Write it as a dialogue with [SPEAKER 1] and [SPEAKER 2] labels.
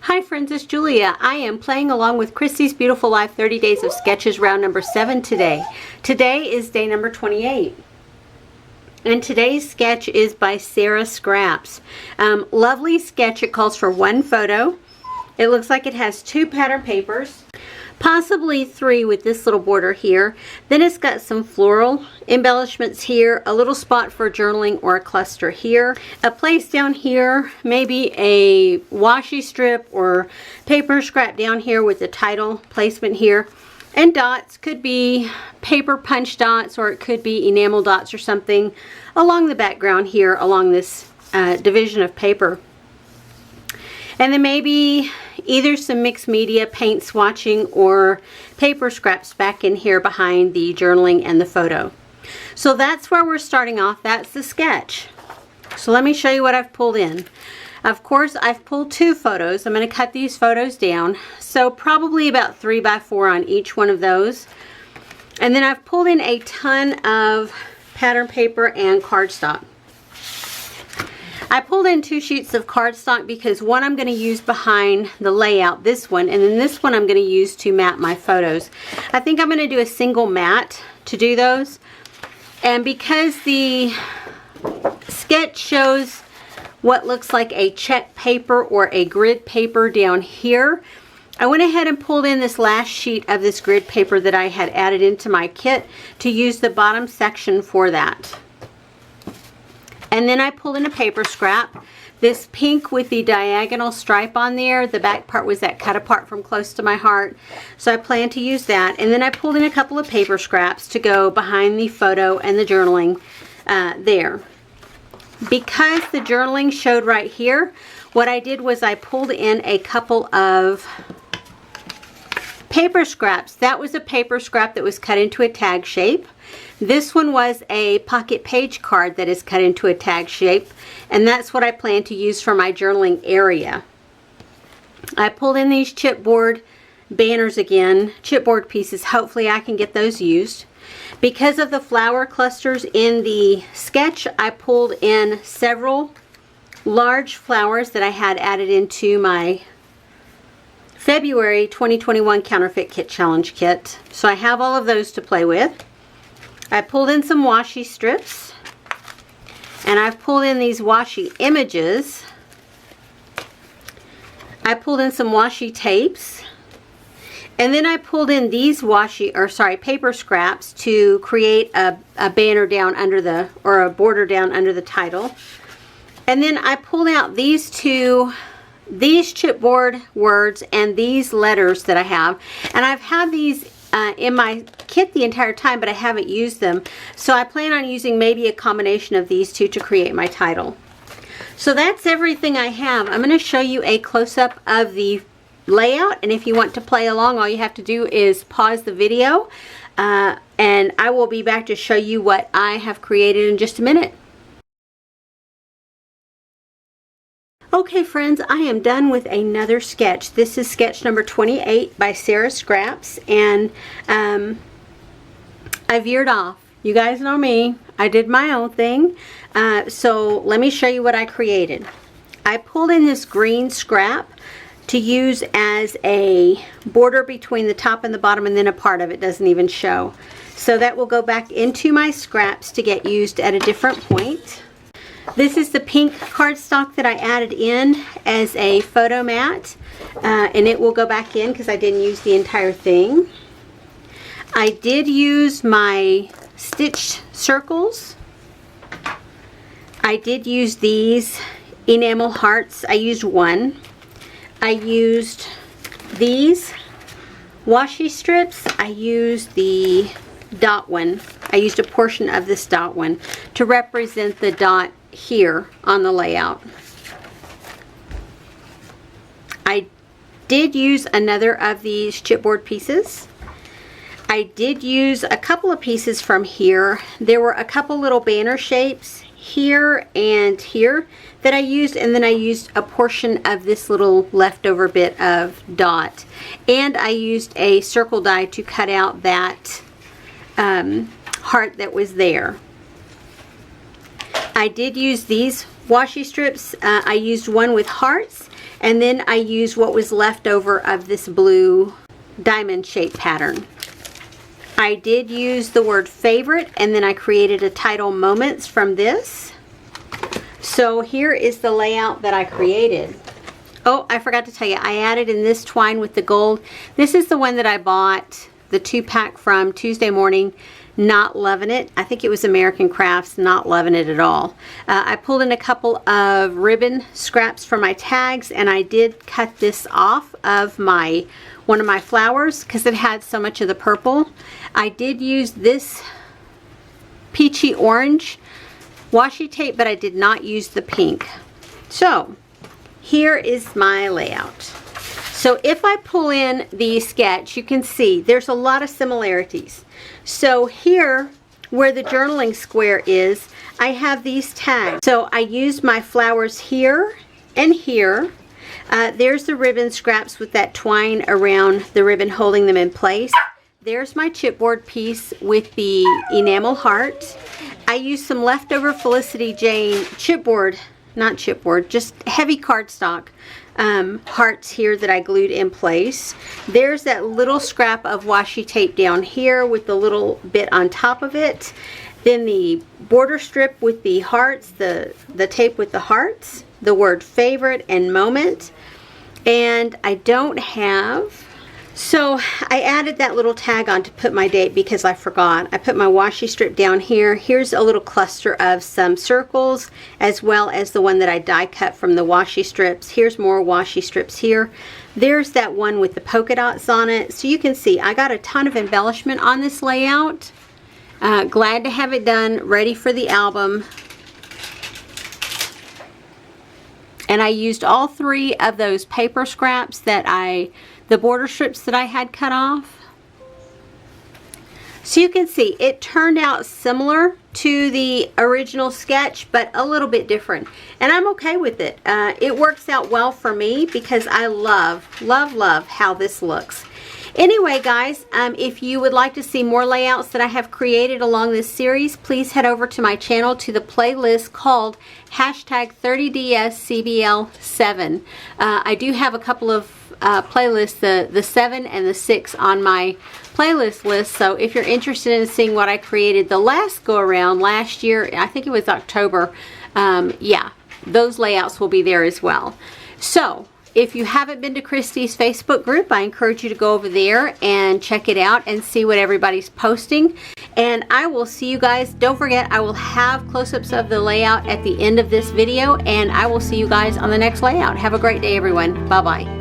[SPEAKER 1] Hi friends, it's Julia. I am playing along with Christy's Beautiful Life 30 Days of Sketches round number 7 today. Today is day number 28. And today's sketch is by Sarah Scraps. Lovely sketch. It calls for one photo. It looks like it has 2 pattern papers, possibly 3 with this little border here. Then it's got some floral embellishments here, a little spot for journaling or a cluster here, a place down here, maybe a washi strip or paper scrap down here with the title placement here, and dots. Could be paper punch dots or it could be enamel dots or something along the background here along this division of paper. And then maybe either some mixed media, paint swatching, or paper scraps back in here behind the journaling and the photo. So that's where we're starting off. That's the sketch. So let me show you what I've pulled in. Of course, I've pulled 2 photos. I'm going to cut these photos down. So probably about 3 by 4 on each one of those. And then I've pulled in a ton of pattern paper and cardstock. I pulled in 2 sheets of cardstock because one I'm going to use behind the layout, this one, and then this one I'm going to use to mat my photos. I think I'm going to do a single mat to do those. And because the sketch shows what looks like a check paper or a grid paper down here, I went ahead and pulled in this last sheet of this grid paper that I had added into my kit to use the bottom section for that. And then I pulled in a paper scrap, this pink with the diagonal stripe on there. The back part was that cut apart from close to my heart, so I plan to use that. And then I pulled in a couple of paper scraps to go behind the photo and the journaling there. Because the journaling showed right here, what I did was I pulled in a couple of paper scraps. That was a paper scrap that was cut into a tag shape. This one was a pocket page card that is cut into a tag shape, and that's what I plan to use for my journaling area. I pulled in these chipboard banners again, chipboard pieces. Hopefully I can get those used. Because of the flower clusters in the sketch, I pulled in several large flowers that I had added into my February 2021 Counterfeit Kit Challenge Kit. So I have all of those to play with. I pulled in some washi strips, and I've pulled in these washi images. I pulled in some washi tapes, and then I pulled in these paper scraps to create a banner down under the, or a border down under the title. And then I pulled out these chipboard words and these letters that I have, and I've had these in my kit the entire time, but I haven't used them, so I plan on using maybe a combination of these 2 to create my title. So that's everything I have. I'm going to show you a close-up of the layout, and if you want to play along, all you have to do is pause the video, and I will be back to show you what I have created in just a minute. Okay friends, I am done with another sketch. This is sketch number 28 by Sarah Scraps, and I veered off. You guys know me. I did my own thing. So let me show you what I created. I pulled in this green scrap to use as a border between the top and the bottom, and then a part of it doesn't even show. So that will go back into my scraps to get used at a different point. This is the pink cardstock that I added in as a photo mat, and it will go back in because I didn't use the entire thing. I did use my stitched circles. I did use these enamel hearts. I used 1. I used these washi strips. I used the dot one. I used a portion of this dot one to represent the dot here on the layout. I did use another of these chipboard pieces. I did use a couple of pieces from here. There were a couple little banner shapes here and here that I used, and then I used a portion of this little leftover bit of dot, and I used a circle die to cut out that heart that was there. I did use these washi strips. I used one with hearts And then I used what was left over of this blue diamond shape pattern. I did use the word favorite, and then I created a title moments from this. So here is the layout that I created. Oh, I forgot to tell you, I added in this twine with the gold. This is the one that I bought, the 2-pack from Tuesday Morning. Not loving it. I think it was American Crafts. Not loving it at all. I pulled in a couple of ribbon scraps for my tags, and I did cut this off of one of my flowers because it had so much of the purple. I did use this peachy orange washi tape, but I did not use the pink. So here is my layout. So if I pull in the sketch, you can see there's a lot of similarities. So here, where the journaling square is, I have these tags. So I used my flowers here and here. There's the ribbon scraps with that twine around the ribbon holding them in place. There's my chipboard piece with the enamel heart. I used some leftover Felicity Jane chipboard, not chipboard, just heavy cardstock hearts here that I glued in place. There's that little scrap of washi tape down here with the little bit on top of it. Then the border strip with the hearts, the tape with the hearts, the word favorite and moment. And I don't have... So I added that little tag on to put my date because I forgot. I put my washi strip down here. Here's a little cluster of some circles, as well as the one that I die cut from the washi strips. Here's more washi strips here. There's that one with the polka dots on it. So you can see I got a ton of embellishment on this layout. Glad to have it done, ready for the album. And I used all 3 of those paper scraps that the border strips that I had cut off. So you can see it turned out similar to the original sketch, but a little bit different. And I'm okay with it. It works out well for me because I love how this looks. Anyway, guys, if you would like to see more layouts that I have created along this series, please head over to my channel to the playlist called #30DSCBL7. I do have a couple of playlists, the 7 and the 6 on my playlist list. So if you're interested in seeing what I created the last go around last year, I think it was October, yeah, those layouts will be there as well. So if you haven't been to Christy's Facebook group, I encourage you to go over there and check it out and see what everybody's posting. And I will see you guys. Don't forget, I will have close-ups of the layout at the end of this video, and I will see you guys on the next layout. Have a great day, everyone. Bye-bye.